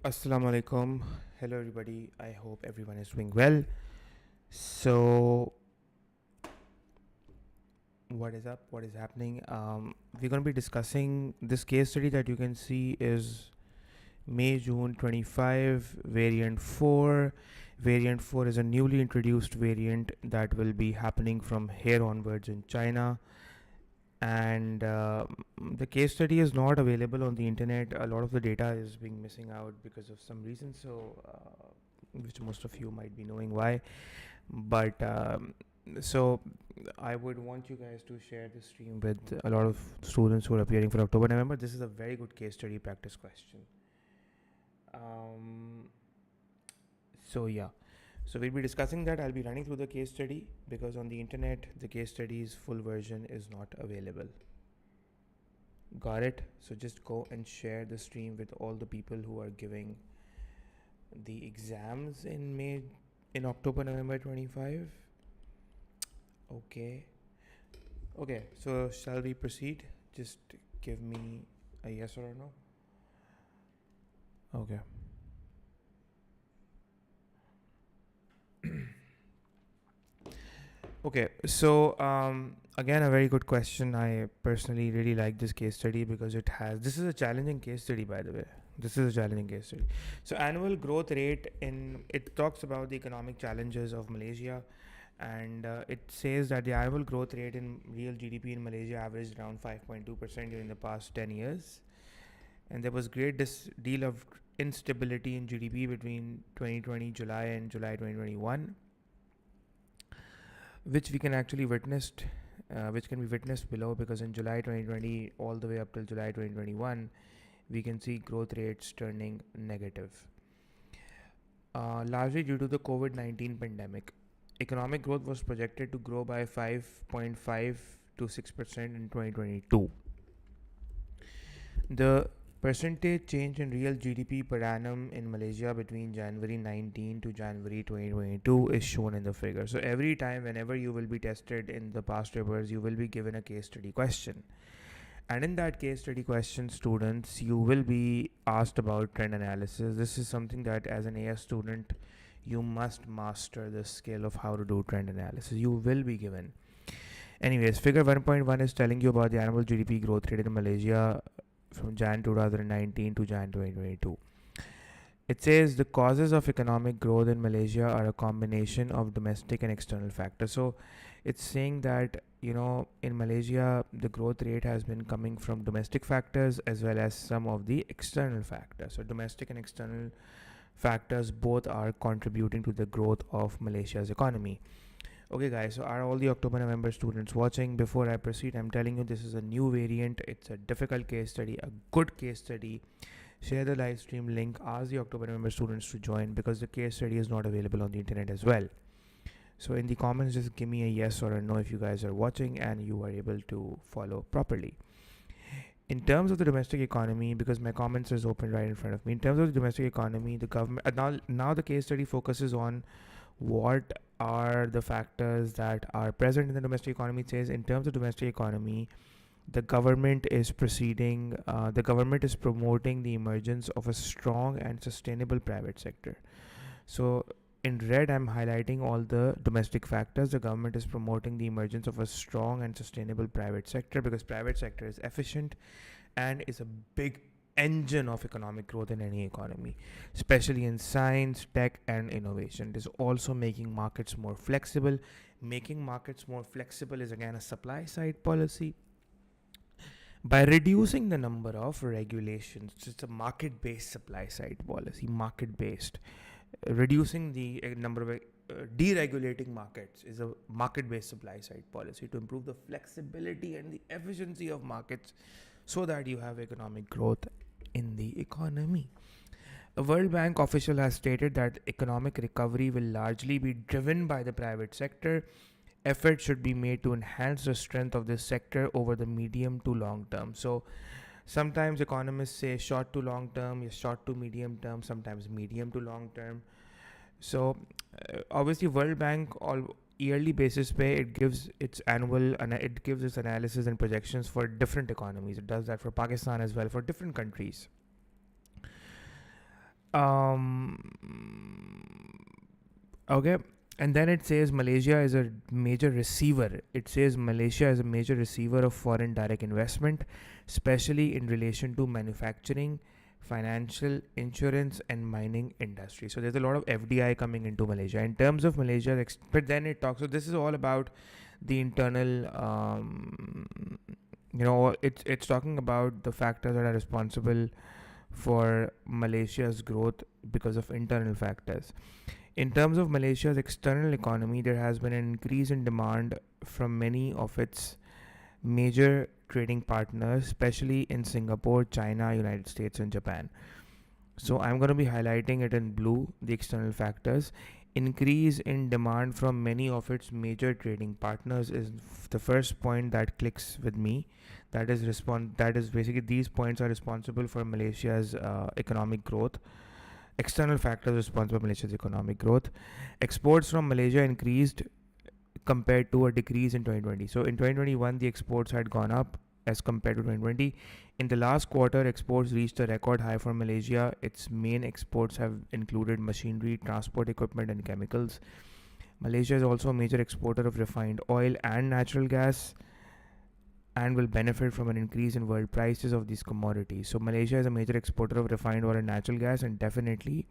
Assalamu alaikum. Hello, everybody. I hope everyone is doing well. So, what is up? What is happening? We're going to be discussing this case study that you can see is May June 25, variant 4. Variant 4 is a newly introduced variant that will be happening from here onwards in China. And the case study is not available on the internet. A lot of the data is being missing out because of some reason. Which most of you might be knowing why. But so I would want you guys to share the stream with a lot of students who are appearing for October, November. This is a very good case study practice question. Um, so yeah, so we'll be discussing that. I'll be running through the case study because on the internet the case study's full version is not available. Got it? So just go and share the stream with all the people who are giving the exams in October, November 25. Okay. Okay, so shall we proceed? Just give me a yes or a no. Okay. Okay, so again, a very good question. I personally really like this case study because this is a challenging case study, by the way. This is a challenging case study. So, annual growth rate it talks about the economic challenges of Malaysia, and it says that the annual growth rate in real GDP in Malaysia averaged around 5.2% during the past 10 years. And there was great deal of instability in GDP between 2020 July and July 2021, which we can actually witnessed which can be witnessed below, because in July 2020 all the way up till July 2021 we can see growth rates turning negative, largely due to the COVID-19 pandemic. Economic growth was projected to grow by 5.5 to 6% in 2022. The percentage change in real GDP per annum in Malaysia between January 19 to January 2022 is shown in the figure. So every time, whenever you will be tested in the past papers, you will be given a case study question. And in that case study question, students, you will be asked about trend analysis. This is something that as an AS student, you must master the skill of how to do trend analysis. You will be given. Anyways, figure 1.1 is telling you about the annual GDP growth rate in Malaysia from Jan 2019 to Jan 2022. It says the causes of economic growth in Malaysia are a combination of domestic and external factors. So it's saying that, in Malaysia, the growth rate has been coming from domestic factors as well as some of the external factors. So domestic and external factors both are contributing to the growth of Malaysia's economy. Okay, guys, so are all the October November students watching? Before I proceed, I'm telling you this is a new variant. It's a difficult case study, a good case study. Share the live stream link. Ask the October November students to join because the case study is not available on the internet as well. So in the comments, just give me a yes or a no if you guys are watching and you are able to follow properly. In terms of the domestic economy, because my comments is open right in front of me, in terms of the domestic economy, the government now the case study focuses on what are the factors that are present in the domestic economy. It says in terms of domestic economy, the government is promoting the emergence of a strong and sustainable private sector. So in red, I'm highlighting all the domestic factors. The government is promoting the emergence of a strong and sustainable private sector because private sector is efficient and is a big engine of economic growth in any economy, especially in science, tech, and innovation. It is also making markets more flexible. Making markets more flexible is again a supply side policy. By reducing the number of regulations, it's a market based supply side policy, market based. Reducing the number of deregulating markets is a market based supply side policy to improve the flexibility and the efficiency of markets so that you have economic growth in the economy. A World Bank official has stated that economic recovery will largely be driven by the private sector. Efforts should be made to enhance the strength of this sector over the medium to long term. So sometimes economists say short to long term, short to medium term, sometimes medium to long term. So obviously World Bank all yearly basis pay, it gives its analysis and projections for different economies. It does that for Pakistan as well, for different countries. Um, okay. And then it says Malaysia is a major receiver. It says Malaysia is a major receiver of foreign direct investment, especially in relation to manufacturing, financial, insurance, and mining industry. So there's a lot of FDI coming into Malaysia. In terms of Malaysia, but then it talks. So this is all about the internal. It's talking about the factors that are responsible for Malaysia's growth because of internal factors. In terms of Malaysia's external economy, there has been an increase in demand from many of its major trading partners, especially in Singapore, China, United States, and Japan. So I'm going to be highlighting it in blue, the external factors. Increase in demand from many of its major trading partners is the first point that clicks with me. That is basically these points are responsible for Malaysia's economic growth. External factors responsible for Malaysia's economic growth. Exports from Malaysia increased compared to a decrease in 2020. So in 2021, the exports had gone up as compared to 2020. In the last quarter, exports reached a record high for Malaysia. Its main exports have included machinery, transport equipment, and chemicals. Malaysia is also a major exporter of refined oil and natural gas and will benefit from an increase in world prices of these commodities. So Malaysia is a major exporter of refined oil and natural gas, and definitely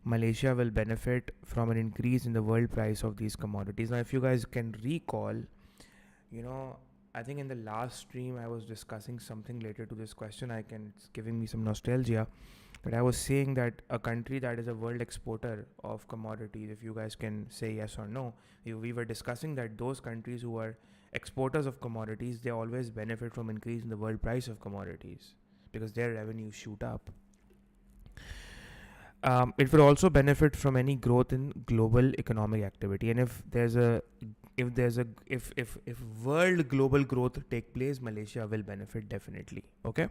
Malaysia will benefit from an increase in the world price of these commodities. Now, if you guys can recall, you know, I think in the last stream I was discussing something related to this question. It's giving me some nostalgia, but I was saying that a country that is a world exporter of commodities, if you guys can say yes or no, we were discussing that those countries who are exporters of commodities, they always benefit from increase in the world price of commodities because their revenues shoot up. It will also benefit from any growth in global economic activity, and if world global growth take place, Malaysia will benefit definitely. Okay.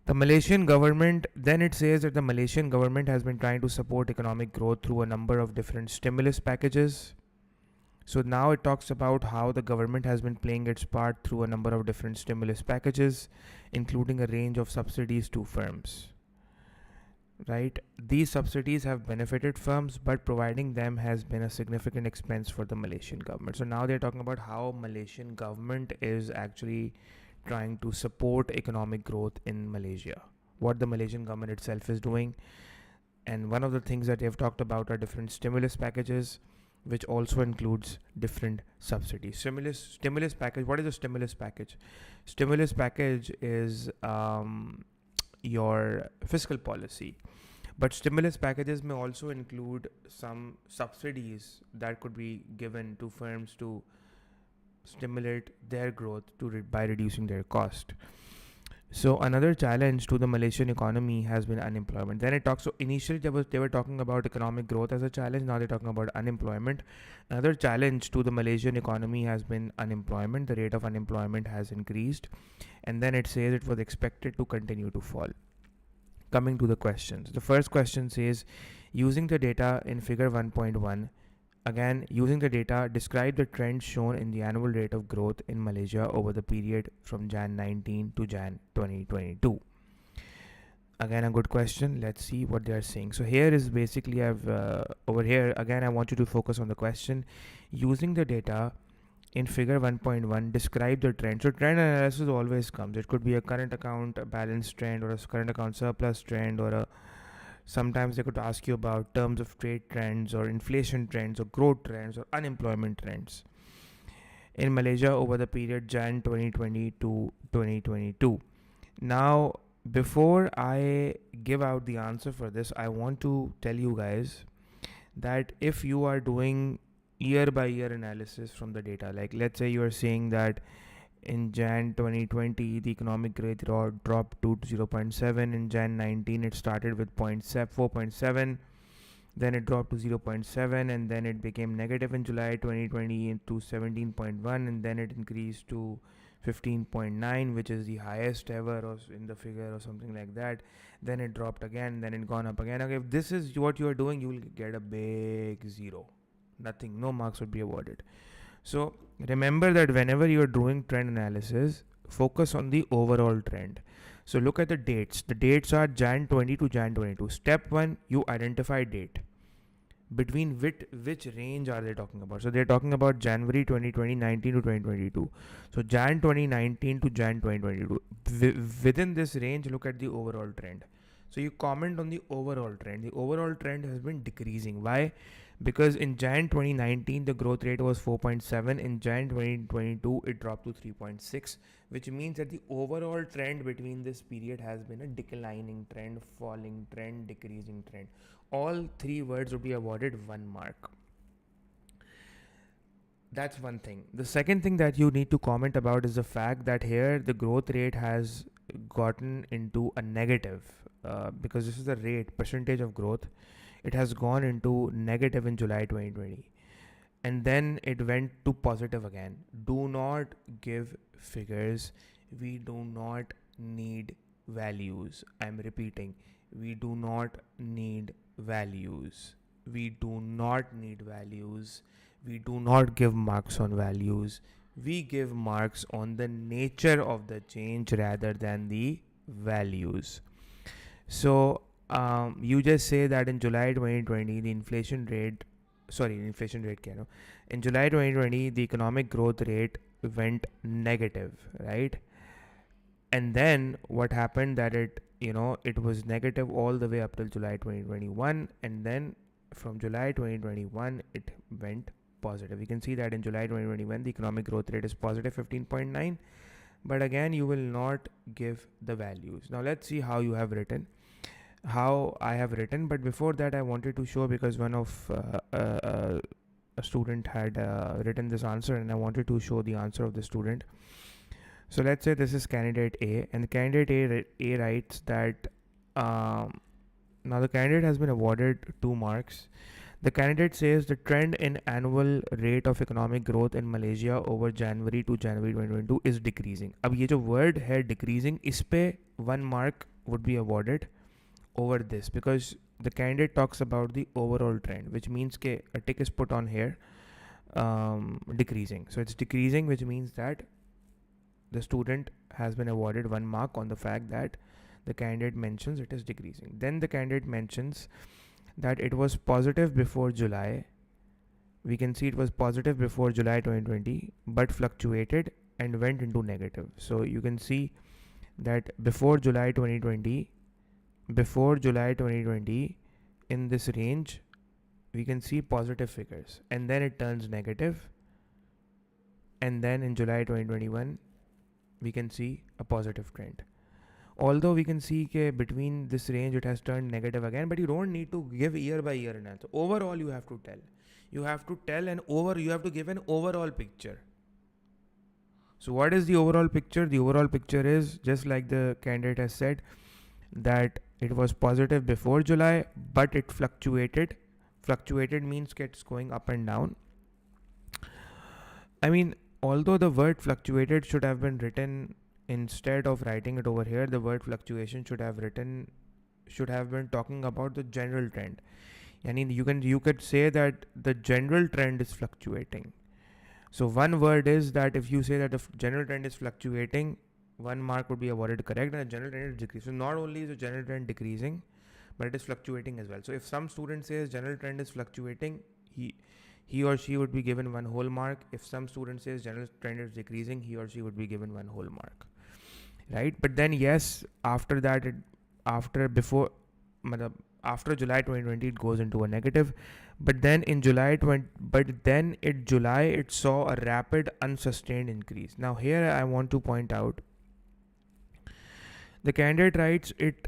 The Malaysian government, then it says that the Malaysian government has been trying to support economic growth through a number of different stimulus packages. So now it talks about how the government has been playing its part through a number of different stimulus packages, including a range of subsidies to firms. Right? These subsidies have benefited firms, but providing them has been a significant expense for the Malaysian government. So now they're talking about how Malaysian government is actually trying to support economic growth in Malaysia. What the Malaysian government itself is doing. And one of the things that they've talked about are different stimulus packages, which also includes different subsidies. Stimulus package. What is a stimulus package? Stimulus package is your fiscal policy, but stimulus packages may also include some subsidies that could be given to firms to stimulate their growth by reducing their cost. So another challenge to the Malaysian economy has been unemployment. Then it talks. So initially they were talking about economic growth as a challenge. Now they're talking about unemployment. Another challenge to the Malaysian economy has been unemployment. The rate of unemployment has increased, and then it says it was expected to continue to fall. Coming to the questions, the first question says, using the data in Figure 1.1. Again, using the data, describe the trend shown in the annual rate of growth in Malaysia over the period from Jan 19 to Jan 2022. Again, a good question. Let's see what they are saying. So here is basically over here again I want you to focus on the question. Using the data in Figure 1.1, describe the trend. So trend analysis always comes. It could be a current account balance trend, or a current account surplus trend, or sometimes they could ask you about terms of trade trends, or inflation trends, or growth trends, or unemployment trends in Malaysia over the period Jan 2020 to 2022. Now, before I give out the answer for this, I want to tell you guys that if you are doing year by year analysis from the data, like let's say you are saying that in Jan 2020 the economic growth dropped to 0.7. In Jan 19 it started with 4.7, then it dropped to 0.7, and then it became negative in July 2020 to 17.1, and then it increased to 15.9, which is the highest ever or in the figure or something like that. Then it dropped again, then it gone up again. Okay, if this is what you are doing, you will get a big zero. Nothing, no marks would be awarded. So remember that whenever you are doing trend analysis, focus on the overall trend. So look at the dates. The dates are Jan 20 to Jan 22. Step 1, you identify date. Between which range are they talking about? So they're talking about January 2019 to 2022. So Jan 2019 to Jan 2022. Within this range, look at the overall trend. So you comment on the overall trend. The overall trend has been decreasing. Why? Because in Jan 2019 the growth rate was 4.7. In Jan 2022 it dropped to 3.6, which means that the overall trend between this period has been a declining trend, falling trend, decreasing trend. All three words would be awarded 1 mark. That's one thing. The second thing that you need to comment about is the fact that here the growth rate has gotten into a negative, because this is the rate percentage of growth. It has gone into negative in July 2020, and then it went to positive again. Do not give figures. We do not need values. I'm repeating, we do not need values. We do not need values. We do not give marks on values. We give marks on the nature of the change rather than the values. So you just say that in July 2020 the inflation rate in July 2020 the economic growth rate went negative, right? And then what happened that it was negative all the way up till July 2021, and then from July 2021 it went positive. You can see that in July 2021 the economic growth rate is positive 15.9, but again you will not give the values. Now let's see how I have written. But before that I wanted to show, because one of a student had written this answer, and I wanted to show the answer of the student. So let's say this is candidate A, and the candidate A writes that now the candidate has been awarded 2 marks. The candidate says the trend in annual rate of economic growth in Malaysia over January to January 2022 is decreasing. अब ये जो word है decreasing, इस पे 1 mark would be awarded over this, because the candidate talks about the overall trend, which means के a tick is put on here, decreasing. So it's decreasing, which means that the student has been awarded 1 mark on the fact that the candidate mentions it is decreasing. Then the candidate mentions that it was positive before July. We can see it was positive before July 2020, but fluctuated and went into negative. So you can see that before July 2020, in this range, we can see positive figures, and then it turns negative, and then in July 2021, we can see a positive trend. Although we can see that between this range it has turned negative again, but you don't need to give year by year analysis. Overall you have to tell. You have to give an overall picture. So what is the overall picture? The overall picture is, just like the candidate has said, that it was positive before July, but it fluctuated. Fluctuated means it's going up and down. I mean, although the word fluctuated should have been written, instead of writing it over here, the word fluctuation should have been talking about the general trend. I mean, you could say that the general trend is fluctuating. So one word is that if you say that the general trend is fluctuating, 1 mark would be awarded correct, and the general trend is decreasing. So not only is the general trend decreasing, but it is fluctuating as well. So if some student says general trend is fluctuating, he or she would be given 1 whole mark. If some student says general trend is decreasing, he or she would be given 1 whole mark, right? But then yes, after that, after July 2020 it goes into a negative, but then in July it saw a rapid unsustained increase. Now here I want to point out, the candidate writes that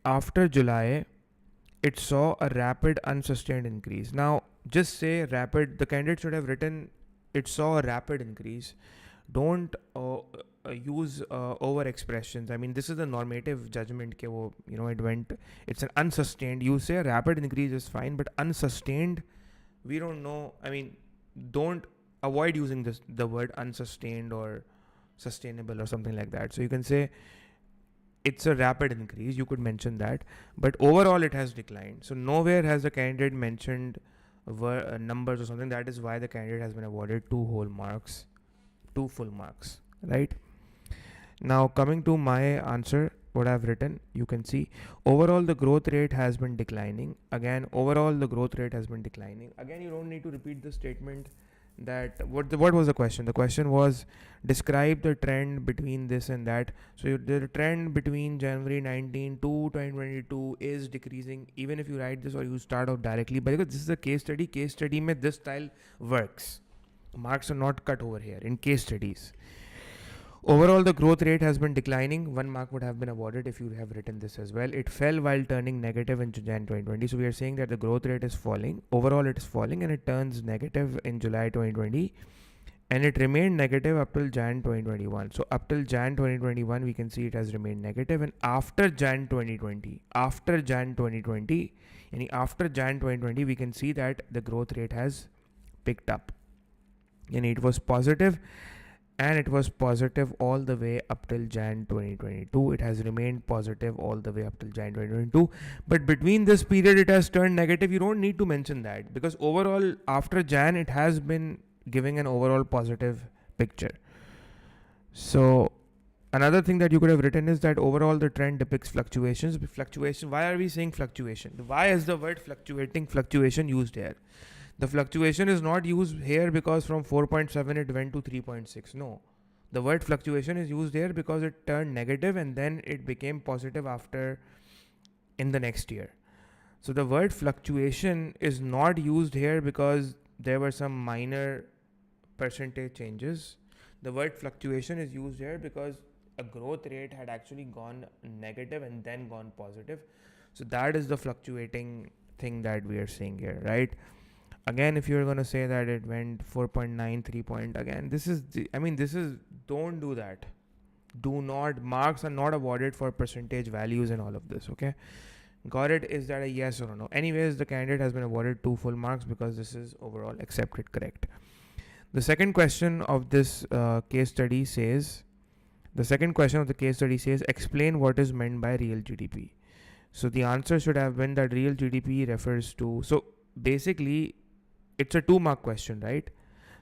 after July it saw a rapid unsustained increase. Now just say rapid. The candidate should have written it saw a rapid increase. Don't use over expressions. I mean, this is the normative judgment it's an unsustained. You say rapid increase is fine, but unsustained, we don't know. I mean, don't avoid using the word unsustained or sustainable or something like that. So you can say it's a rapid increase. You could mention that, but overall it has declined. So nowhere has the candidate mentioned numbers or something. That is why the candidate has been awarded 2 whole marks 2 full marks, right? Now coming to my answer, what I've written, you can see overall the growth rate has been declining. Again, overall the growth rate has been declining. Again, you don't need to repeat the statement. That what was the question? The question was describe the trend between this and that. So the trend between January 19 to 2022 is decreasing. Even if you write this or you start off directly, but because this is a case study mein this style works. Marks are not cut over here in case studies. Overall, the growth rate has been declining. 1 mark would have been awarded if you have written this as well. It fell while turning negative in Jan 2020. So we are saying that the growth rate is falling. Overall, it is falling and it turns negative in July 2020. And it remained negative up till Jan 2021. So up till Jan 2021, we can see it has remained negative. And after Jan 2020, after Jan 2020, we can see that the growth rate has picked up. And it was positive. And it was positive all the way up till Jan 2022. It has remained positive all the way up till Jan 2022. But between this period, it has turned negative. You don't need to mention that because overall, after Jan, it has been giving an overall positive picture. So another thing that you could have written is that overall the trend depicts fluctuations. Fluctuation. Why are we saying fluctuation? Why is the word fluctuation used here? The fluctuation is not used here because from 4.7 it went to 3.6. No. The word fluctuation is used here because it turned negative and then it became positive after in the next year. So the word fluctuation is not used here because there were some minor percentage changes. The word fluctuation is used here because a growth rate had actually gone negative and then gone positive. So that is the fluctuating thing that we are seeing here, right? Again, if you're going to say that it went 4.9, 3 point, again, don't do that. Do not, marks are not awarded for percentage values and all of this, okay? Got it? Is that a yes or a no? Anyways, the candidate has been awarded 2 full marks because this is overall accepted correct. The second question of this case study says, explain what is meant by real GDP. So the answer should have been that real GDP refers to, so basically, it's a 2-mark question, right?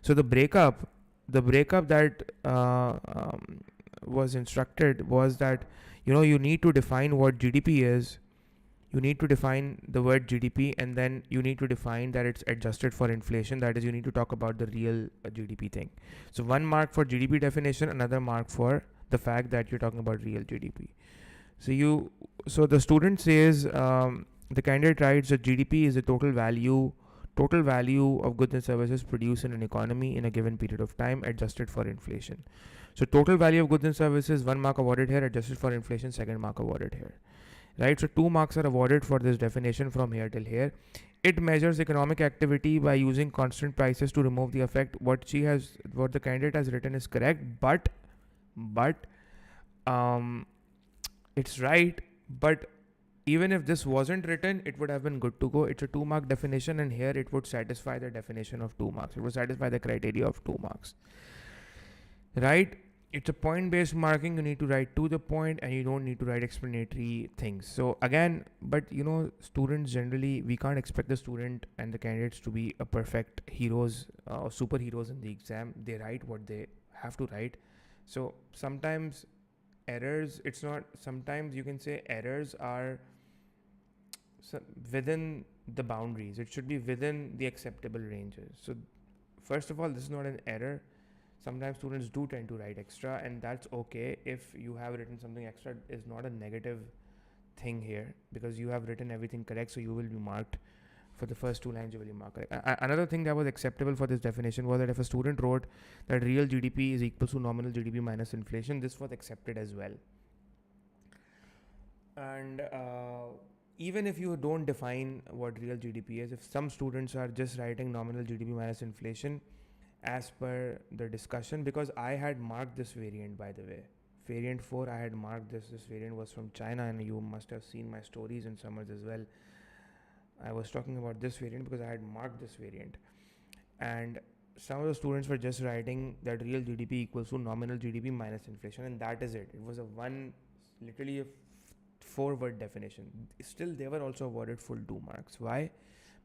So the breakup that was instructed was that, you need to define what GDP is. You need to define the word GDP and then you need to define that it's adjusted for inflation. That is, you need to talk about the real GDP thing. So 1 mark for GDP definition, another mark for the fact that you're talking about real GDP. So the student says, the candidate writes that GDP is the total value of goods and services produced in an economy in a given period of time adjusted for inflation. So total value of goods and services, 1 mark awarded here, adjusted for inflation, 2nd mark awarded here. Right? So 2 marks are awarded for this definition from here till here. It measures economic activity by using constant prices to remove the effect. What the candidate has written is correct, but it's right, but even if this wasn't written, it would have been good to go. It's a 2-mark definition and here it would satisfy the definition of 2 marks. It would satisfy the criteria of 2 marks. Right? It's a point-based marking. You need to write to the point and you don't need to write explanatory things. So again, but students generally, we can't expect the student and the candidates to be a perfect heroes or superheroes in the exam. They write what they have to write. So sometimes errors, sometimes you can say errors are within the boundaries. It should be within the acceptable ranges. So first of all, this is not an error. Sometimes students do tend to write extra and that's okay. If you have written something extra, is not a negative thing here because you have written everything correct, so you will be marked for the first 2 lines. You will be marked correct. Another thing that was acceptable for this definition was that if a student wrote that real GDP is equal to nominal GDP minus inflation, this was accepted as well. And even if you don't define what real GDP is, if some students are just writing nominal GDP minus inflation as per the discussion, because I had marked this variant, by the way, variant 4, I had marked this variant was from China, and you must have seen my stories in summers as well. I was talking about this variant because I had marked this variant, and some of the students were just writing that real GDP equals to nominal GDP minus inflation, and that is it. It was literally a 4-word definition. Still, they were also awarded full 2 marks. Why?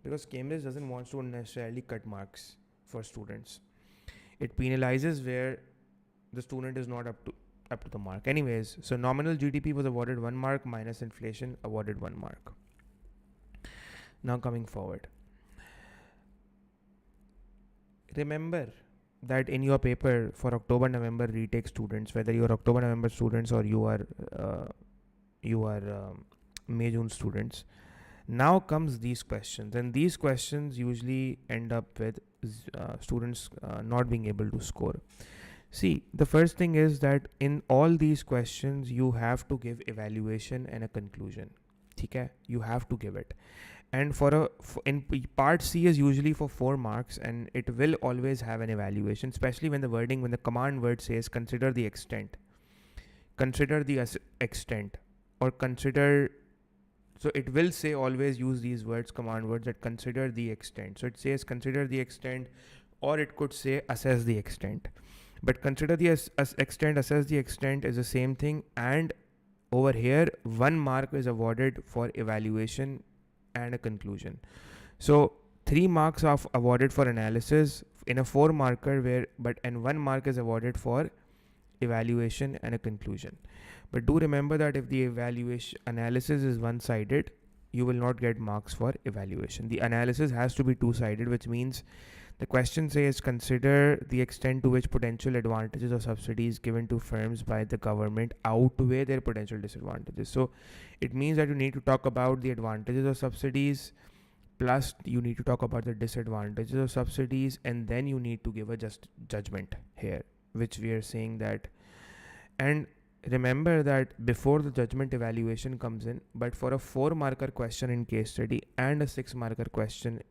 Because Cambridge doesn't want to necessarily cut marks for students. It penalizes where the student is not up to the mark. Anyways, so nominal GDP was awarded 1 mark, minus inflation awarded 1 mark. Now coming forward, remember that in your paper for October November retake students, whether you are October November students or you are May June students, now comes these questions, and these questions usually end up with students not being able to score. See, the first thing is that in all these questions you have to give evaluation and a conclusion. Okay, you have to give it. And in part C is usually for 4 marks, and it will always have an evaluation, especially when the command word says consider the extent, or consider. So it will say always use these words, command words, that consider the extent. So it says consider the extent, or it could say assess the extent. But consider the extent, assess the extent is the same thing. And over here, 1 mark is awarded for evaluation and a conclusion. So 3 marks are awarded for analysis in a 4 marker and 1 mark is awarded for evaluation and a conclusion. But do remember that if the evaluation analysis is one-sided, you will not get marks for evaluation. The analysis has to be two-sided, which means the question says consider the extent to which potential advantages or subsidies given to firms by the government outweigh their potential disadvantages. So it means that you need to talk about the advantages of subsidies, plus you need to talk about the disadvantages of subsidies, and then you need to give a just judgment here, which we are saying that. And remember that before the judgment, evaluation comes in, but for a 4 marker question in case study and a 6 marker question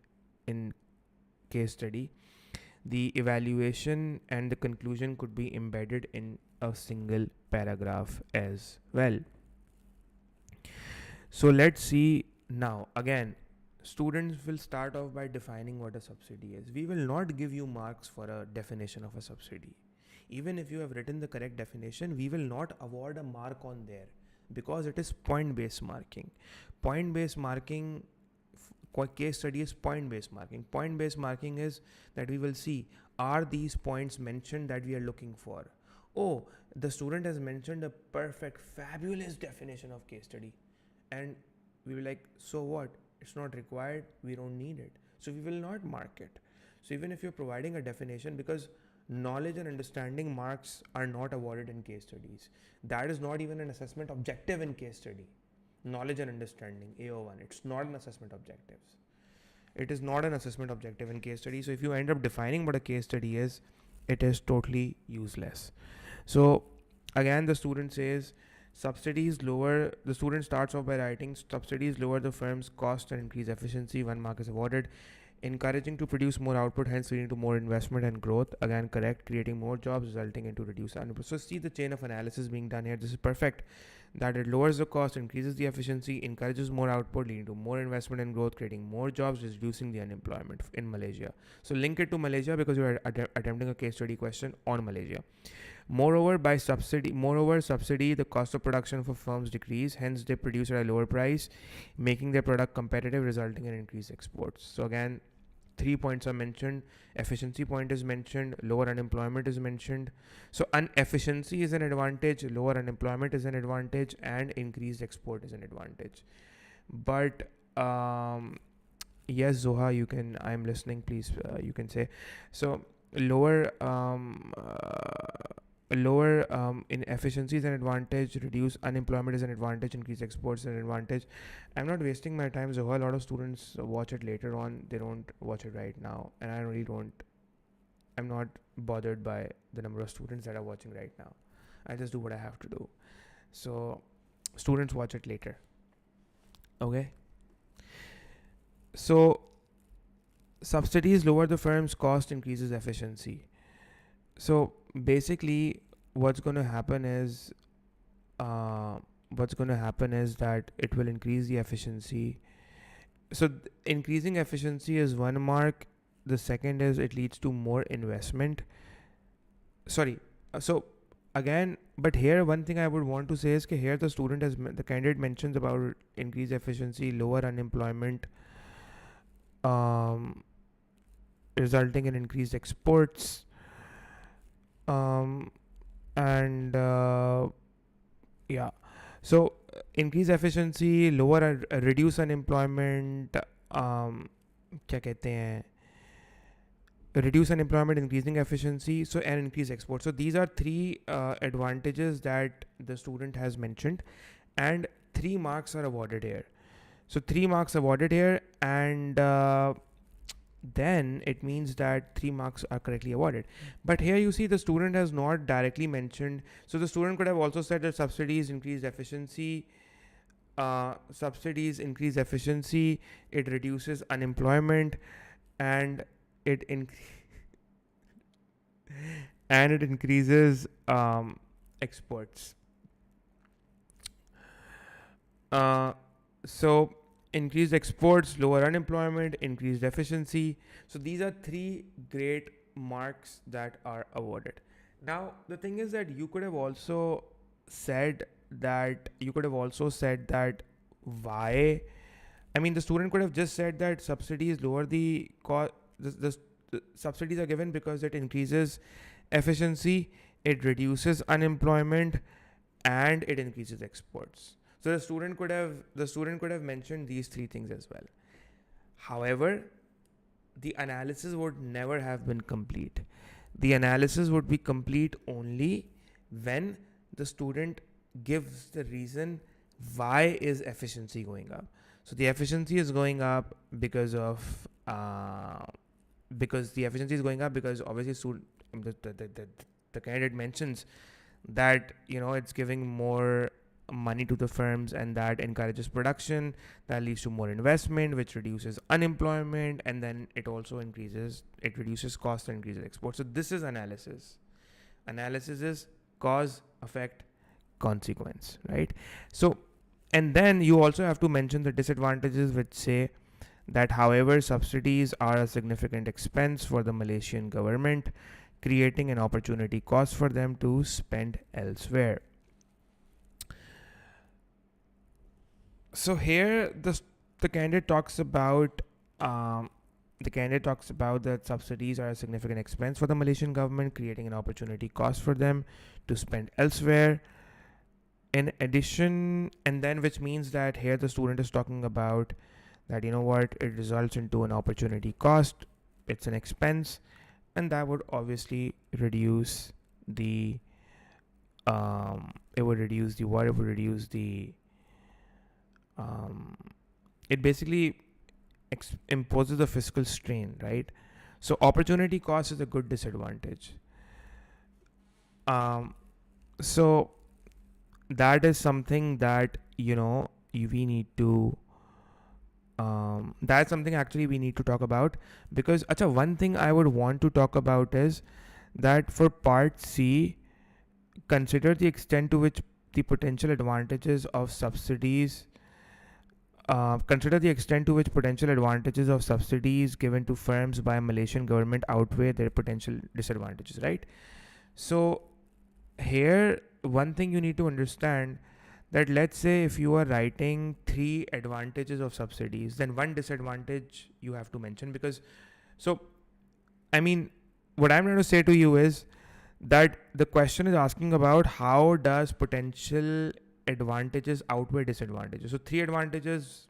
in case study, the evaluation and the conclusion could be embedded in a single paragraph as well. So let's see now. Again, students will start off by defining what a subsidy is. We will not give you marks for a definition of a subsidy. Even if you have written the correct definition, we will not award a mark on there, because it is point-based marking. Point-based marking, case study is point-based marking. Point-based marking is that we will see, are these points mentioned that we are looking for? Oh, the student has mentioned a perfect, fabulous definition of case study. And we will like, so what? It's not required. We don't need it. So we will not mark it. So even if you're providing a definition, because knowledge and understanding marks are not awarded in case studies. That is not even an assessment objective in case study. Knowledge and understanding, AO1, it's not an assessment objectives. It is not an assessment objective in case study. So if you end up defining what a case study is, it is totally useless. So again, the student says subsidies lower, the student starts off by writing subsidies lower the firm's cost and increase efficiency, 1 mark is awarded. Encouraging to produce more output, hence leading to more investment and growth, again correct. Creating more jobs, resulting into reduced unemployment. So see the chain of analysis being done here. This is perfect, that it lowers the cost, increases the efficiency, encourages more output, leading to more investment and growth, creating more jobs, reducing the unemployment in Malaysia. So link it to Malaysia because you are attempting a case study question on Malaysia. Moreover, subsidy, the cost of production for firms decrease, hence they produce at a lower price, making their product competitive, resulting in increased exports. So again, 3 points are mentioned. Efficiency point is mentioned, lower unemployment is mentioned. So efficiency is an advantage, lower unemployment is an advantage, and increased export is an advantage. But yes, Zoha, you can, I'm listening, please, you can say. So lower in efficiency is an advantage, reduce unemployment is an advantage, increase exports is an advantage. I'm not wasting my time, Zoha. A lot of students watch it later on, they don't watch it right now, and I'm not bothered by the number of students that are watching right now. I just do what I have to do. So students watch it later, okay? So subsidies lower the firm's cost, increases efficiency. So basically what's going to happen is that it will increase the efficiency. So increasing efficiency is 1 mark. The second is it leads to more investment. So again, but here one thing I would want to say is that here the candidate mentions about increased efficiency, lower unemployment, resulting in increased exports. and yeah. So increase efficiency, lower reduce unemployment, क्या कहते हैं, reduce unemployment, increasing efficiency, so and increase export. So these are three advantages that the student has mentioned, and 3 marks are awarded here. So 3 marks awarded here, and then it means that 3 marks are correctly awarded. But here you see the student has not directly mentioned. So the student could have also said that subsidies increase efficiency. Subsidies increase efficiency. It reduces unemployment, and it in- and it increases exports. Uh, so increased exports, lower unemployment, increased efficiency. So these are three great marks that are awarded. Now the thing is that you could have also said that why. I mean, the student could have just said that subsidies lower the cost. The subsidies are given because it increases efficiency, it reduces unemployment, and it increases exports. So the student could have mentioned these three things as well. However, the analysis would never have been complete. The analysis would be complete only when the student gives the reason why is efficiency going up. So the efficiency is going up because obviously the candidate mentions that it's giving more money to the firms, and that encourages production, that leads to more investment, which reduces unemployment, and then it reduces cost and increases exports. So this is analysis is cause, effect, consequence, right? So, and then you also have to mention the disadvantages, which say that however subsidies are a significant expense for the Malaysian government, creating an opportunity cost for them to spend elsewhere. So here the candidate talks about that subsidies are a significant expense for the Malaysian government, creating an opportunity cost for them to spend elsewhere. In addition, and then which means that here the student is talking about that it results into an opportunity cost. It's an expense, and that would obviously reduce the it would reduce the what? It would reduce the it basically imposes a fiscal strain, right? So opportunity cost is a good disadvantage. So that is something that we need to that's something actually we need to talk about, because one thing I would want to talk about is that for part C, consider the extent to which the potential advantages of subsidies given to firms by Malaysian government outweigh their potential disadvantages, right? So here, one thing you need to understand, that let's say if you are writing 3 advantages of subsidies, then one disadvantage you have to mention, because what I'm trying to say to you is that the question is asking about how does potential advantages outweigh disadvantages. So 3 advantages,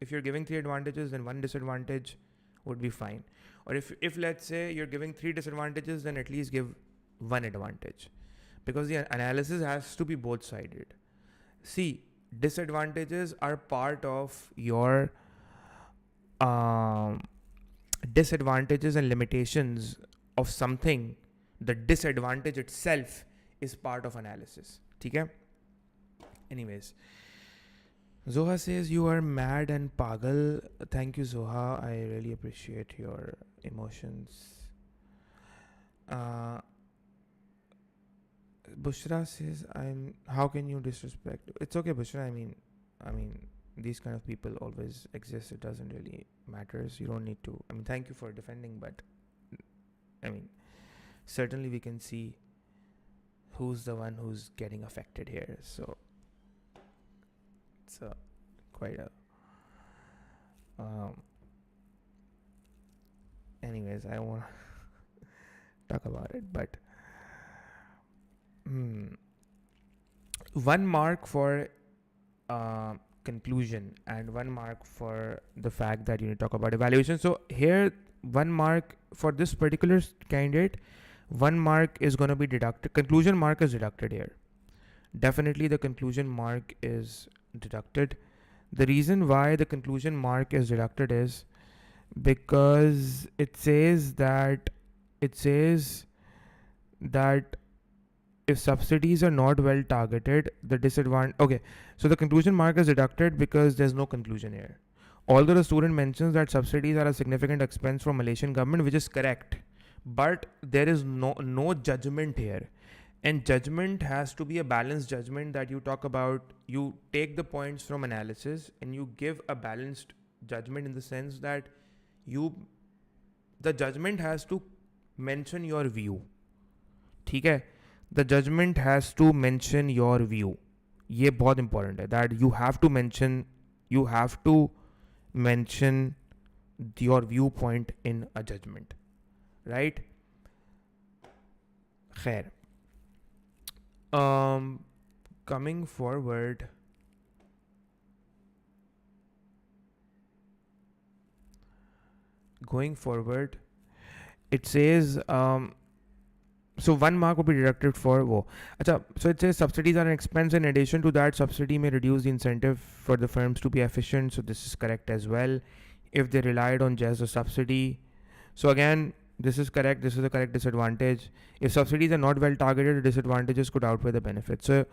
if you're giving 3 advantages, then one disadvantage would be fine. Or if let's say you're giving 3 disadvantages, then at least give one advantage, because the analysis has to be both sided. See, disadvantages are part of your disadvantages and limitations of something. The disadvantage itself is part of analysis. Okay? Anyways, Zoha says you are mad and pagal. Thank you, Zoha. I really appreciate your emotions. Bushra says, how can you disrespect? It's okay, Bushra. I mean, these kind of people always exist. It doesn't really matter. You don't need to. Thank you for defending, but certainly we can see who's the one who's getting affected here. So it's quite a. Anyways, I don't want to talk about it, but 1 mark for conclusion and 1 mark for the fact that you need to talk about evaluation. So here 1 mark for this particular candidate, 1 mark is going to be deducted. Conclusion mark is deducted here. Definitely the conclusion mark is deducted. The reason why the conclusion mark is deducted is because it says that if subsidies are not well targeted, the disadvantage. Okay, so the conclusion mark is deducted because there's no conclusion here. Although the student mentions that subsidies are a significant expense for Malaysian government, which is correct, but there is no judgment here, and judgment has to be a balanced judgment that you talk about. You take the points from analysis and you give a balanced judgment in the sense that the judgment has to mention your view. ठीक है, the judgment has to mention your view. ये बहुत important है that you have to mention your viewpoint in a judgment, right? Khair. Coming forward, it says so 1 mark will be deducted for wo. Achha, so it says subsidies are an expense. In addition to that, subsidy may reduce the incentive for the firms to be efficient. So this is correct as well. If they relied on just a subsidy, so again, this is correct. This is the correct disadvantage. If subsidies are not well targeted, the disadvantages could outweigh the benefits. So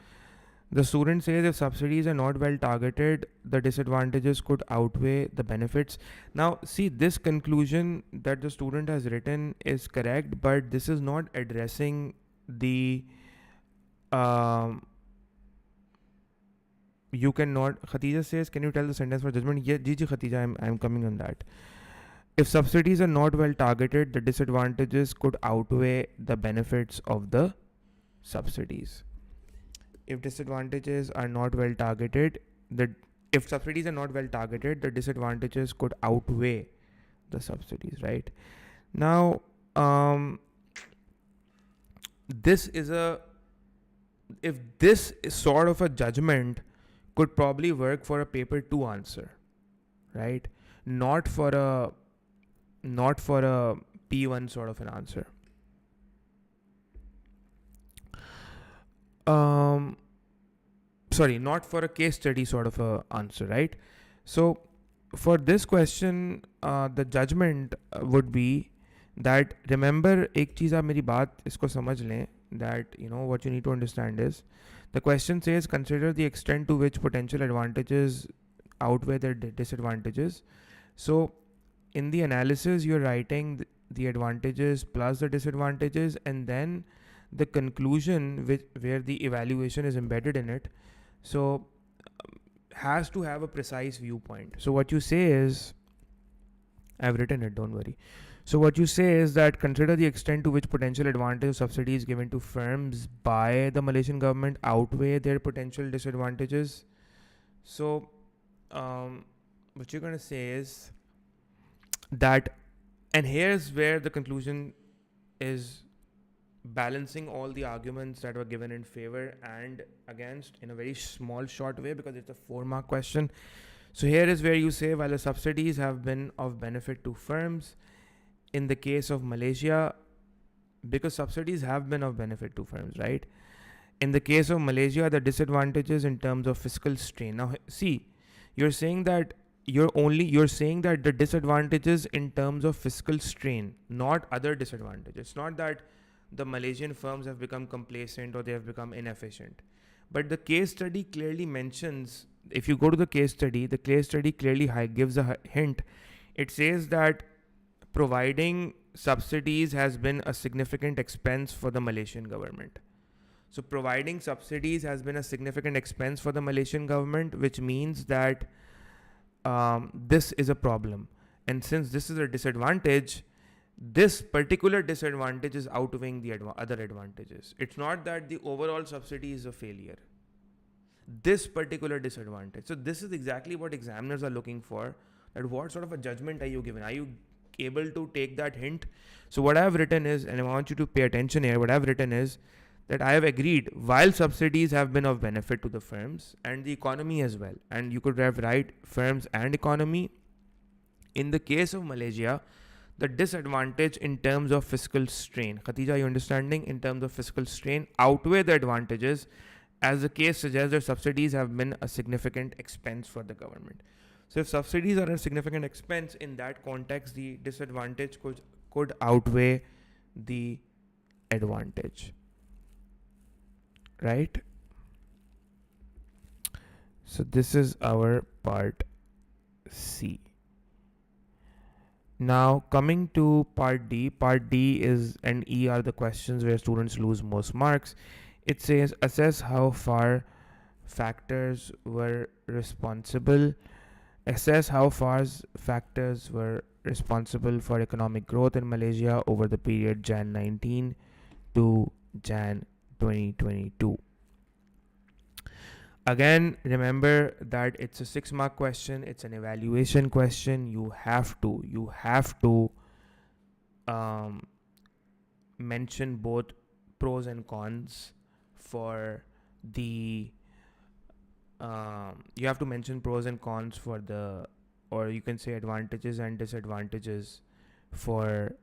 the student says if subsidies are not well targeted, the disadvantages could outweigh the benefits. Now, see, this conclusion that the student has written is correct, but this is not addressing the you cannot. Khatija says, can you tell the sentence for judgment? Yeah, Gigi Khatija, I'm coming on that. If subsidies are not well targeted, the disadvantages could outweigh the benefits of the subsidies. If disadvantages are not well targeted, if subsidies are not well targeted, the disadvantages could outweigh the subsidies, right? Now, this is sort of a judgment could probably work for a paper 2 answer, right? Not for a P1 sort of an answer. Sorry, not for a case study sort of a answer, right? So for this question, the judgment would be that, remember, एक चीज़ आप मेरी बात इसको समझ लें, that what you need to understand is the question says consider the extent to which potential advantages outweigh their disadvantages. So in the analysis, you're writing the advantages plus the disadvantages, and then the conclusion where the evaluation is embedded in it, so has to have a precise viewpoint. So what you say is, I've written it, don't worry. So what you say is that consider the extent to which potential advantage of subsidies given to firms by the Malaysian government outweigh their potential disadvantages. So what you're going to say is that, and here's where the conclusion is balancing all the arguments that were given in favor and against in a very small short way, because it's a 4-mark question. So here is where you say, while the subsidies have been of benefit to firms, in the case of Malaysia, because subsidies have been of benefit to firms, right? In the case of Malaysia, the disadvantages in terms of fiscal strain. Now, see, you're saying that the disadvantages in terms of fiscal strain, not other disadvantages. It's not that the Malaysian firms have become complacent or they have become inefficient. But the case study clearly mentions, if you go to the case study clearly gives a hint. It says that providing subsidies has been a significant expense for the Malaysian government. So providing subsidies has been a significant expense for the Malaysian government, which means that this is a problem. And since this is a disadvantage, this particular disadvantage is outweighing the other advantages. It's not that the overall subsidy is a failure. This particular disadvantage. So this is exactly what examiners are looking for. That what sort of a judgment are you given? Are you able to take that hint? So what I've written is, and I want you to pay attention here, what I've written is that I have agreed, while subsidies have been of benefit to the firms and the economy as well, and you could have right firms and economy, in the case of Malaysia, the disadvantage in terms of fiscal strain, Khatija, you understanding, in terms of fiscal strain outweigh the advantages, as the case suggests that subsidies have been a significant expense for the government. So if subsidies are a significant expense, in that context, the disadvantage could outweigh the advantage, right? So this is our part C. Now coming to part D. Part D is and E are the questions where students lose most marks. It says assess how far factors were responsible. Assess how far factors were responsible for economic growth in Malaysia over the period Jan 19 to Jan 2022. Again, remember that it's a 6-mark question. It's an evaluation question. You have to mention both pros and cons for the. You have to mention pros and cons for the, or you can say advantages and disadvantages for,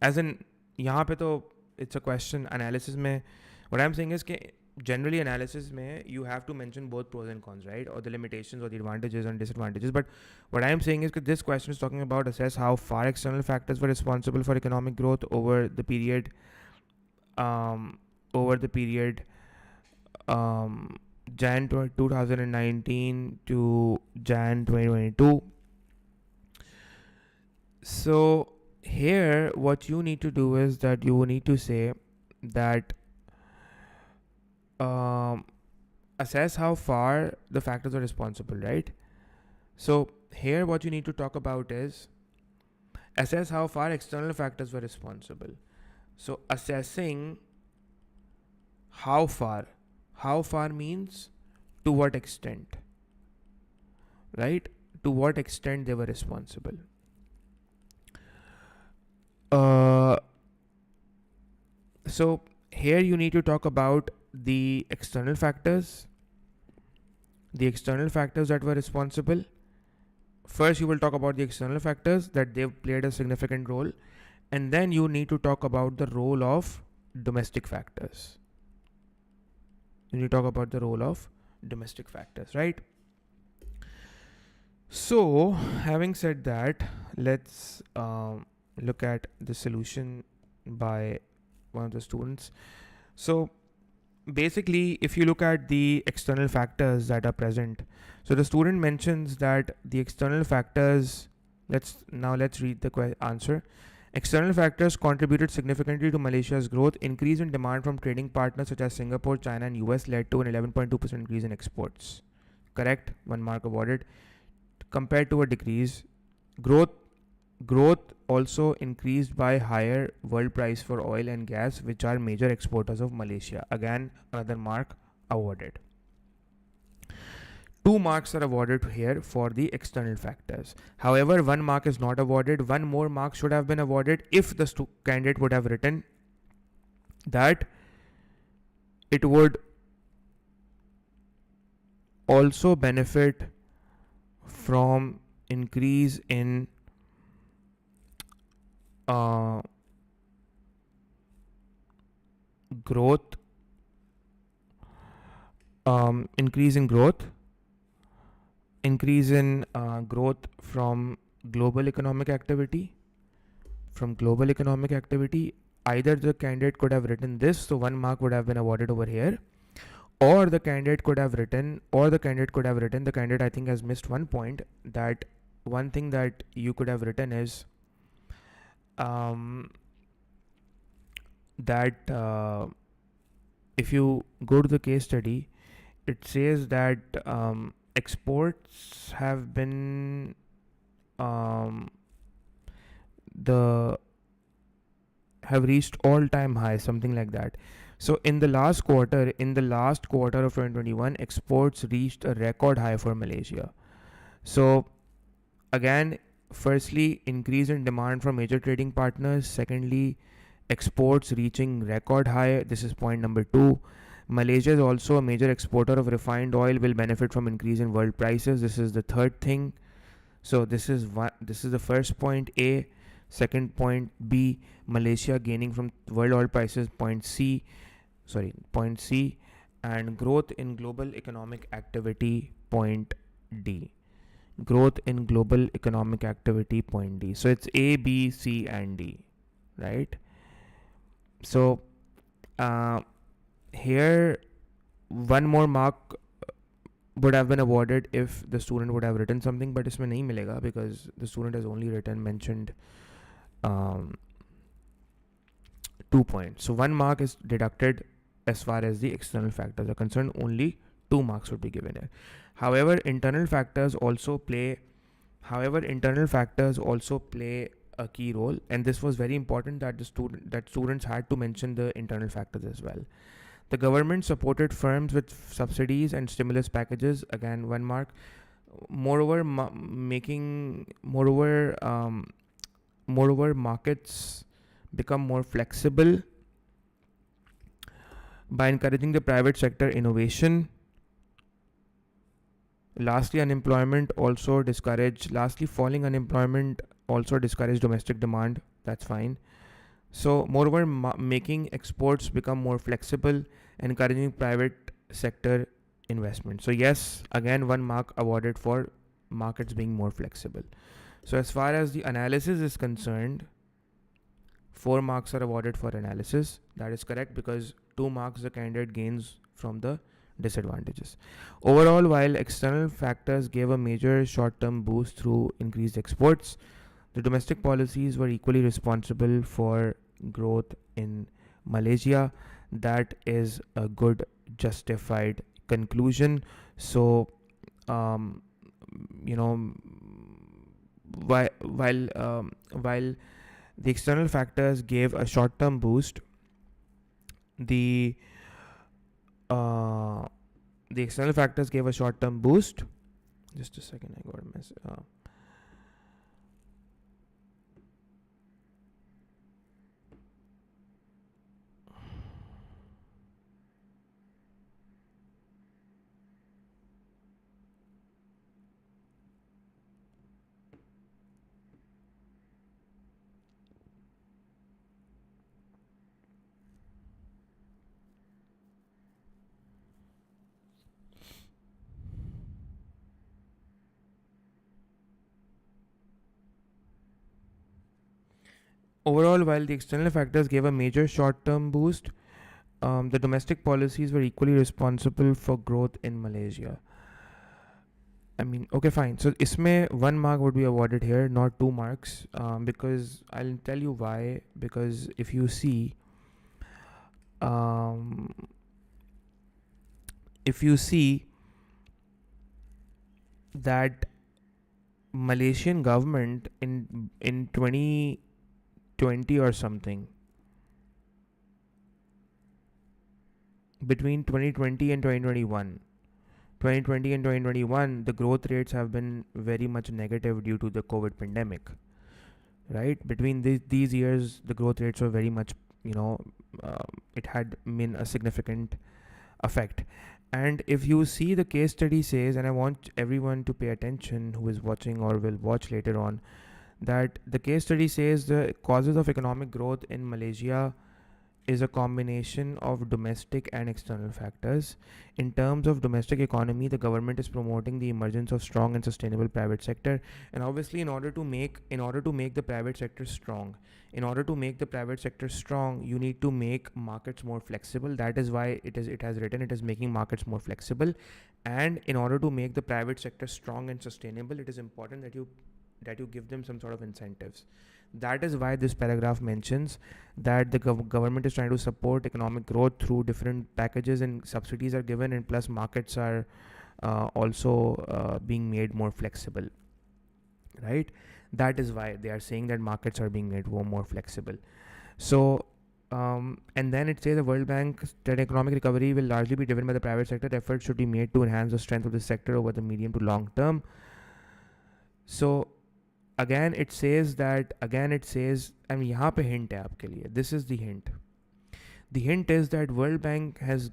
as in यहाँ पे तो it's a question analysis में. What I'm saying is कि generally analysis में you have to mention both pros and cons, right? Or the limitations or the advantages and disadvantages. But what I'm saying is that this question is talking about assess how far external factors were responsible for economic growth over the period Jan 2019 to Jan 2022. So here what you need to do is that you need to say that assess how far the factors are responsible, right? So here what you need to talk about is assess how far external factors were responsible. So assessing how far means to what extent, right? To what extent they were responsible. So here you need to talk about the external factors that were responsible. First you will talk about the external factors that they've played a significant role, and then you need to talk about the role of domestic factors. Right? So having said that, let's look at the solution by one of the students. So basically, if you look at the external factors that are present, so the student mentions that the external factors, let's read the answer. External factors contributed significantly to Malaysia's growth. Increase in demand from trading partners such as Singapore, China and US led to an 11.2% increase in exports. Correct? 1 mark awarded. Compared to a decrease, growth also increased by higher world price for oil and gas, which are major exporters of Malaysia. Again, another mark awarded. 2 marks are awarded here for the external factors. However, 1 mark is not awarded. 1 more mark should have been awarded if the candidate would have written that it would also benefit from increase in growth, increase in growth from global economic activity. Either the candidate could have written this, so 1 mark would have been awarded over here, or the candidate could have written, the candidate I think has missed 1 point, that one thing that you could have written is that if you go to the case study, it says that exports have been have reached all-time high, something like that. So in the last quarter of 2021, exports reached a record high for Malaysia. So again, firstly, increase in demand from major trading partners. Secondly, exports reaching record high. This is point number 2. Malaysia is also a major exporter of refined oil, will benefit from increase in world prices. This is the third thing. So this is the first point A. Second point B, Malaysia gaining from world oil prices. Point C, and growth in global economic activity. Point D. Growth in global economic activity. Point D. So it's A, B, C, and D, right? So uh, here one more mark would have been awarded if the student would have written something, but इसमें नहीं मिलेगा because the student has only mentioned um, 2 points. So 1 mark is deducted as far as the external factors are concerned. Only 2 marks would be given here. However, internal factors also play a key role, and this was very important that students had to mention the internal factors as well. The government supported firms with subsidies and stimulus packages. Again, 1 mark. Moreover, markets become more flexible by encouraging the private sector innovation. Lastly, falling unemployment also discouraged domestic demand. That's fine. So, moreover, making exports become more flexible, encouraging private sector investment. So, yes, again, 1 mark awarded for markets being more flexible. So, as far as the analysis is concerned, 4 marks are awarded for analysis. That is correct because 2 marks the candidate gains from the disadvantages. Overall, while external factors gave a major short-term boost through increased exports, the domestic policies were equally responsible for growth in Malaysia. That is a good justified conclusion. So, you know, while the external factors gave a short-term boost, the external factors gave a short-term boost. Just a second, I got a message. Overall, while the external factors gave a major short-term boost, the domestic policies were equally responsible for growth in Malaysia. I mean, okay, fine. So, isme 1 mark would be awarded here, not 2 marks, because I'll tell you why. Because if you see, um, that Malaysian government in 2020 or something, between 2020 and 2021, the growth rates have been very much negative due to the COVID pandemic, right? Between these years, the growth rates were very much, it had been a significant effect. And if you see, the case study says, and I want everyone to pay attention who is watching or will watch later on, that the case study says the causes of economic growth in Malaysia is a combination of domestic and external factors. In terms of domestic economy, the government is promoting the emergence of strong and sustainable private sector. And obviously, in order to make the private sector strong, you need to make markets more flexible. That is why it is making markets more flexible. And in order to make the private sector strong and sustainable, it is important that you give them some sort of incentives. That is why this paragraph mentions that the government is trying to support economic growth through different packages, and subsidies are given, and plus markets are also being made more flexible, right? That is why they are saying that markets are being made more flexible. So, and then it says the World Bank that economic recovery will largely be driven by the private sector. Efforts should be made to enhance the strength of the sector over the medium to long term. So, I mean यहाँ पे hint है आपके लिए. This is the hint. The hint is that World Bank has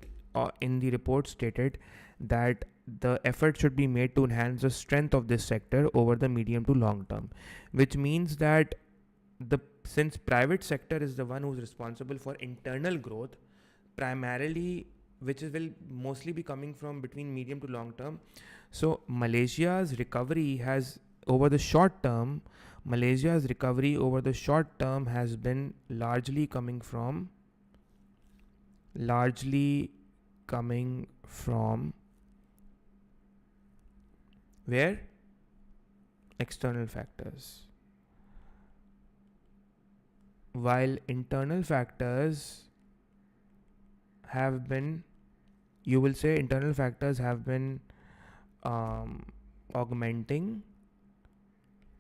in the report stated that the effort should be made to enhance the strength of this sector over the medium to long term, which means that the since private sector is the one who's responsible for internal growth primarily, which will mostly be coming from between medium to long term. So Malaysia's recovery has over the short term, Malaysia's recovery over the short term has been largely coming from where? External factors. While internal factors have been, you will say internal factors have been augmenting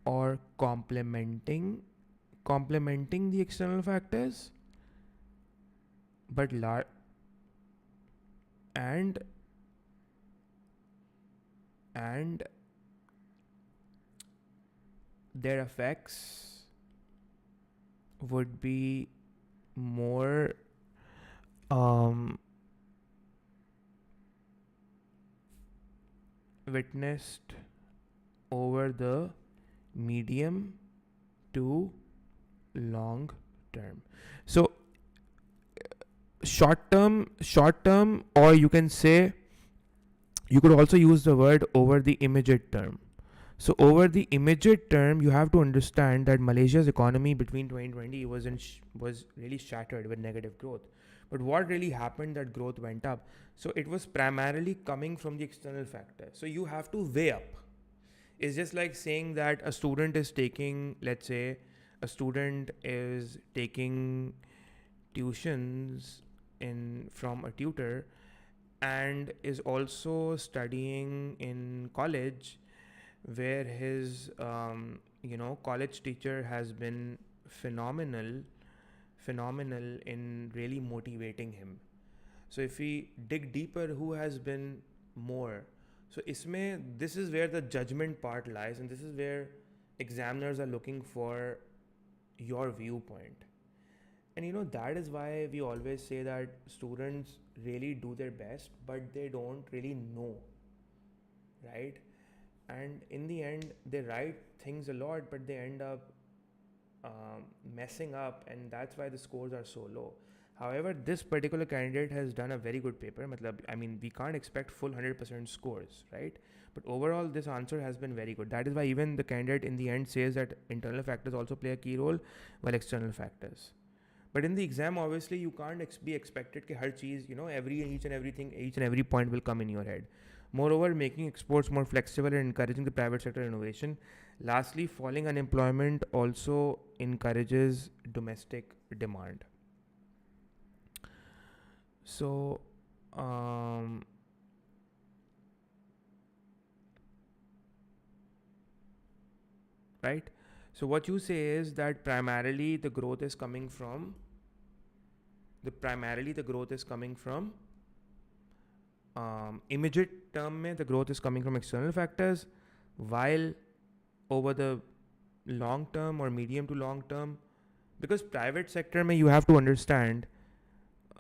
or complementing the external factors, but and their effects would be more witnessed over the medium to long term. So short term, or you can say, you could also use the word over the immediate term. So over the immediate term, you have to understand that Malaysia's economy between 2020 was really shattered with negative growth. But what really happened that growth went up? So it was primarily coming from the external factor. So you have to weigh up. It's just like saying that a student is taking, let's say, a student is taking tuitions from a tutor and is also studying in college where his college teacher has been phenomenal in really motivating him. So if we dig deeper, who has been more? So this is where the judgment part lies, and this is where examiners are looking for your viewpoint. And that is why we always say that students really do their best, but they don't really know, right? And in the end, they write things a lot, but they end up messing up, and that's why the scores are so low. However, this particular candidate has done a very good paper. I mean, we can't expect full 100% scores, right? But overall, this answer has been very good. That is why even the candidate in the end says that internal factors also play a key role, while external factors. But in the exam, obviously, you can't be expected that har cheez, each and every point will come in your head. Moreover, making exports more flexible and encouraging the private sector innovation. Lastly, falling unemployment also encourages domestic demand. So, right? So what you say is that primarily the growth is coming from immediate term mein the growth is coming from external factors, while over the long term or medium to long term, because private sector mein you have to understand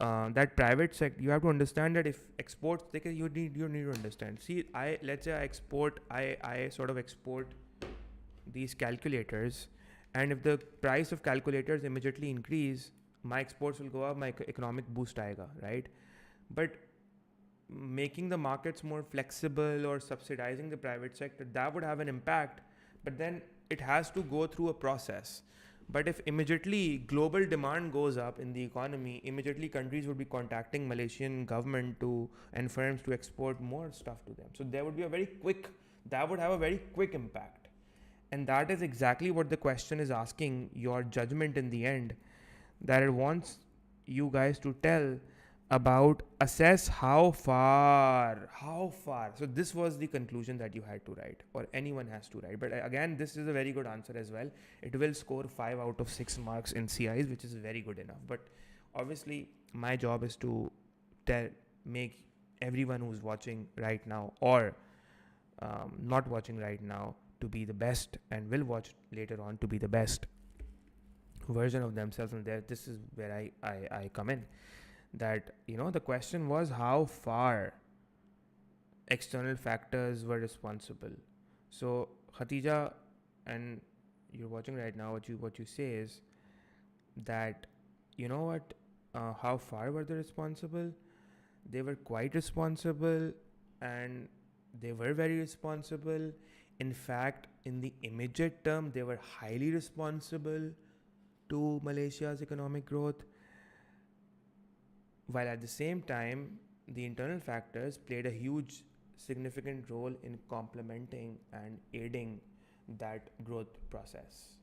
you have to understand that if exports, you need to understand. See, let's say I sort of export these calculators, and if the price of calculators immediately increase, my exports will go up, my economic boost aega, right? But making the markets more flexible or subsidizing the private sector, that would have an impact, but then it has to go through a process. But if immediately global demand goes up in the economy, immediately countries would be contacting Malaysian government and firms to export more stuff to them. So that would have a very quick impact. And that is exactly what the question is asking your judgment in the end, that it wants you guys to tell about assess how far. So this was the conclusion that you had to write, or anyone has to write. But again, this is a very good answer as well. It will score 5 out of 6 marks in CIs, which is very good enough. But obviously, my job is to make everyone who's watching right now or not watching right now to be the best and will watch later on to be the best version of themselves. And there, this is where I come in. That, the question was how far external factors were responsible. So Khatija, and you're watching right now, what you say is that, how far were they responsible? They were quite responsible, and they were very responsible. In fact, in the immediate term, they were highly responsible to Malaysia's economic growth, while at the same time, the internal factors played a huge, significant role in complementing and aiding that growth process.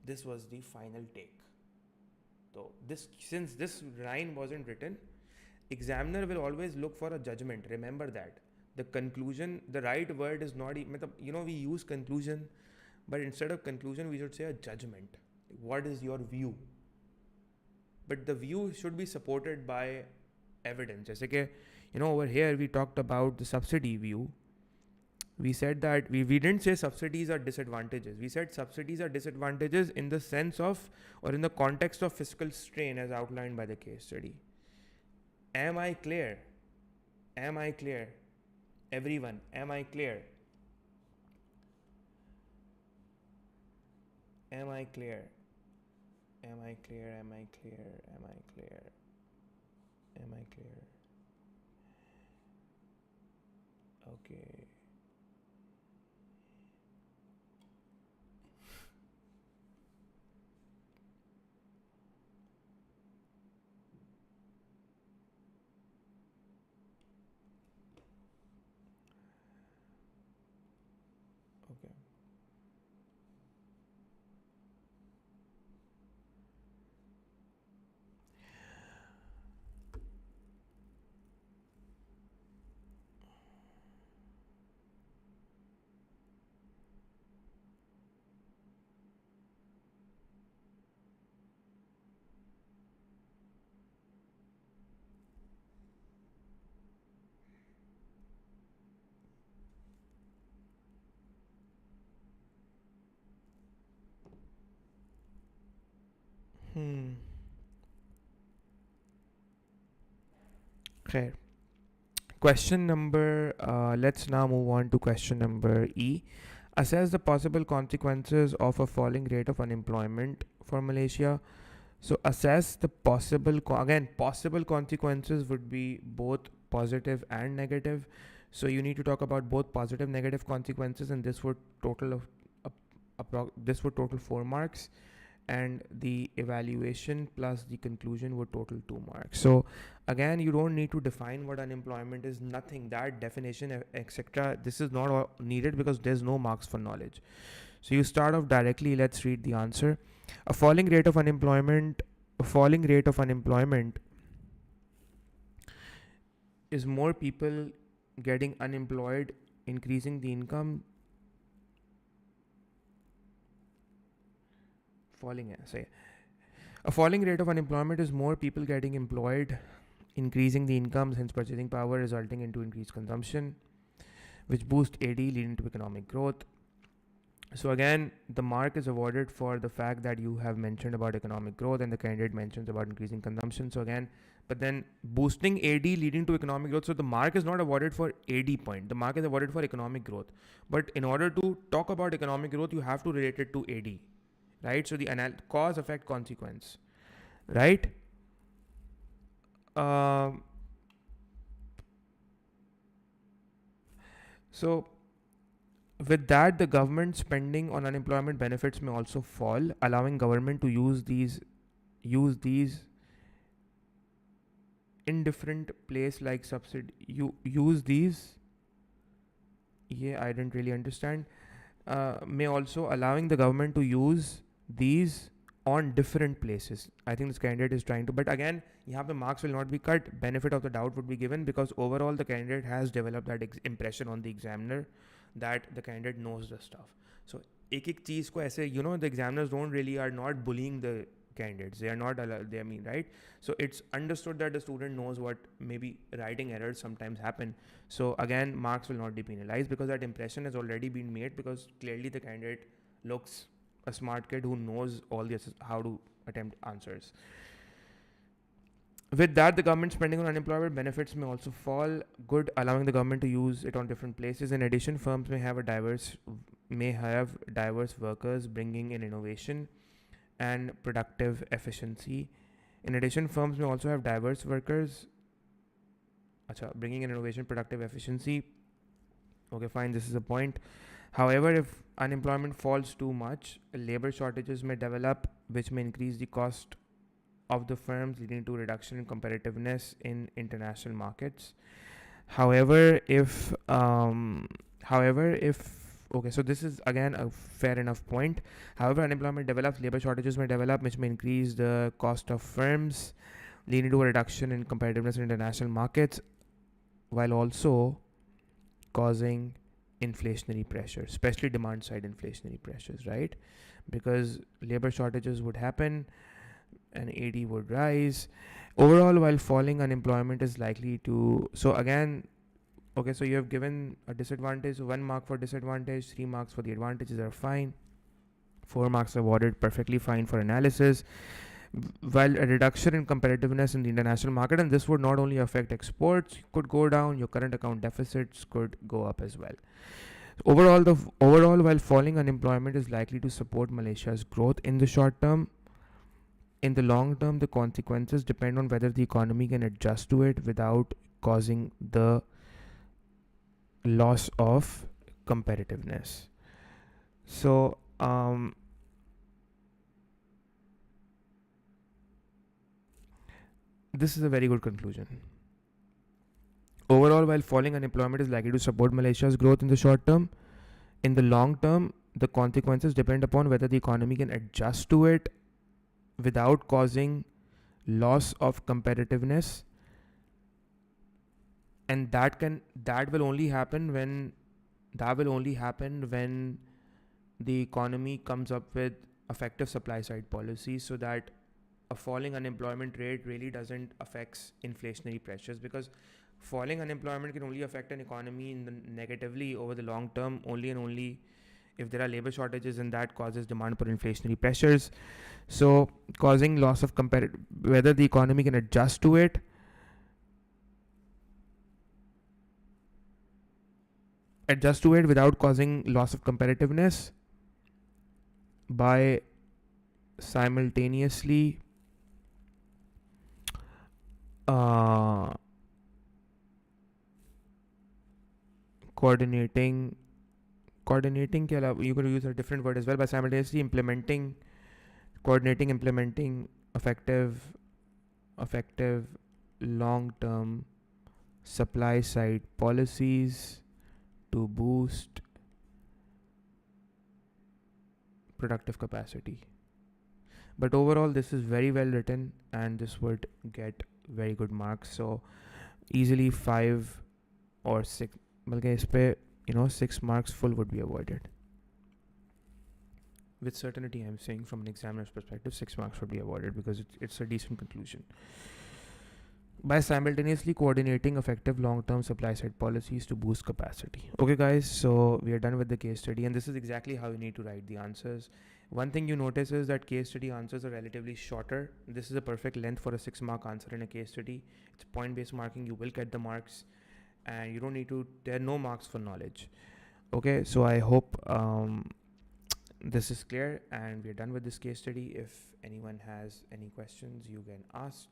This was the final take. So, since this line wasn't written, examiner will always look for a judgment. Remember that. The conclusion, the right word is not, we use conclusion, but instead of conclusion, we should say a judgment. What is your view? But the view should be supported by evidence. Just like, over here, we talked about the subsidy view. We said that we didn't say subsidies are disadvantages. We said subsidies are disadvantages in the sense of, or in the context of fiscal strain as outlined by the case study. Am I clear? Am I clear? Everyone, am I clear? Am I clear? Am I clear? Am I clear? Am I clear? Am I clear? Okay. Okay. Okay. Question number, let's now move on to question number E. Assess the possible consequences of a falling rate of unemployment for Malaysia. So assess the possible, possible consequences would be both positive and negative. So you need to talk about both positive, negative consequences, and this would total this would total 4 marks, and the evaluation plus the conclusion would total 2 marks. So again, you don't need to define what unemployment is, nothing, that definition, etc. This is not needed because there's no marks for knowledge. So you start off directly. Let's read the answer. A falling rate of unemployment is more people getting unemployed, increasing the income. A falling rate of unemployment is more people getting employed, increasing the incomes, hence purchasing power, resulting into increased consumption, which boosts AD, leading to economic growth. So again, the mark is awarded for the fact that you have mentioned about economic growth, and the candidate mentions about increasing consumption. So again, but then boosting AD leading to economic growth. So the mark is not awarded for AD point. The mark is awarded for economic growth. But in order to talk about economic growth, you have to relate it to AD, right? So the cause, effect, consequence, right? So with that, the government spending on unemployment benefits may also fall, allowing government to use these in different place like subsidy. You use these. Yeah, I didn't really understand. May also allowing the government to use these on different places. I think this candidate is trying to, but again, the marks will not be cut. Benefit of the doubt would be given because overall the candidate has developed that impression on the examiner that the candidate knows the stuff. So एक चीज को ऐसे, the examiners are not bullying the candidates. They are not allowed, they mean, right? So it's understood that the student knows what maybe writing errors sometimes happen. So again, marks will not be penalized because that impression has already been made, because clearly the candidate looks a smart kid who knows all this, how to attempt answers. With that, the government spending on unemployment benefits may also fall good, allowing the government to use it on different places. In addition, firms may have diverse workers, bringing in innovation and productive efficiency. In addition, firms may also have diverse workers, bringing in innovation, productive efficiency. Okay, fine, this is a point. However, if unemployment falls too much, labor shortages may develop, which may increase the cost of the firms, leading to reduction in competitiveness in international markets. However, if okay, so this is again a fair enough point. However, unemployment develops, labor shortages may develop, which may increase the cost of firms, leading to a reduction in competitiveness in international markets, while also causing inflationary pressures, especially demand side inflationary pressures, right? Because labor shortages would happen and AD would rise. Overall, while falling unemployment is likely to, so again, okay, so you have given a disadvantage, 1 mark for disadvantage, 3 marks for the advantages are fine, 4 marks awarded, perfectly fine for analysis. While a reduction in competitiveness in the international market, and this would not only affect exports, could go down, your current account deficits could go up as well. Overall, while falling unemployment is likely to support Malaysia's growth in the short term, in the long term, the consequences depend on whether the economy can adjust to it without causing the loss of competitiveness. So, this is a very good conclusion. Overall, while falling unemployment is likely to support Malaysia's growth in the short term, in the long term, the consequences depend upon whether the economy can adjust to it without causing loss of competitiveness, and that will only happen when the economy comes up with effective supply side policies, so that a falling unemployment rate really doesn't affect inflationary pressures, because falling unemployment can only affect an economy negatively over the long term only and only if there are labor shortages, and that causes demand for inflationary pressures. So causing loss of whether the economy can adjust to it without causing loss of competitiveness by simultaneously coordinating you could use a different word as well, by simultaneously implementing effective long term supply side policies to boost productive capacity. But overall, this is very well written, and this would get very good marks. So easily 5 or 6, 6 marks full would be avoided. With certainty, I'm saying from an examiner's perspective, 6 marks would be avoided, because it's a decent conclusion. By simultaneously coordinating effective long-term supply-side policies to boost capacity. Okay, guys, so we are done with the case study, and this is exactly how you need to write the answers. One thing you notice is that case study answers are relatively shorter. This is a perfect length for a 6-mark answer in a case study. It's point-based marking. You will get the marks, and you don't need to, there are no marks for knowledge. Okay, so I hope this is clear, and we're done with this case study. If anyone has any questions, you can ask,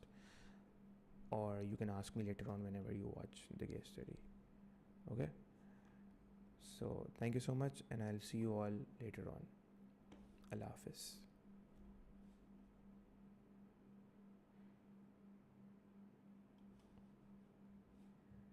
or you can ask me later on whenever you watch the case study. Okay, so thank you so much, and I'll see you all later on. Allah Hafiz.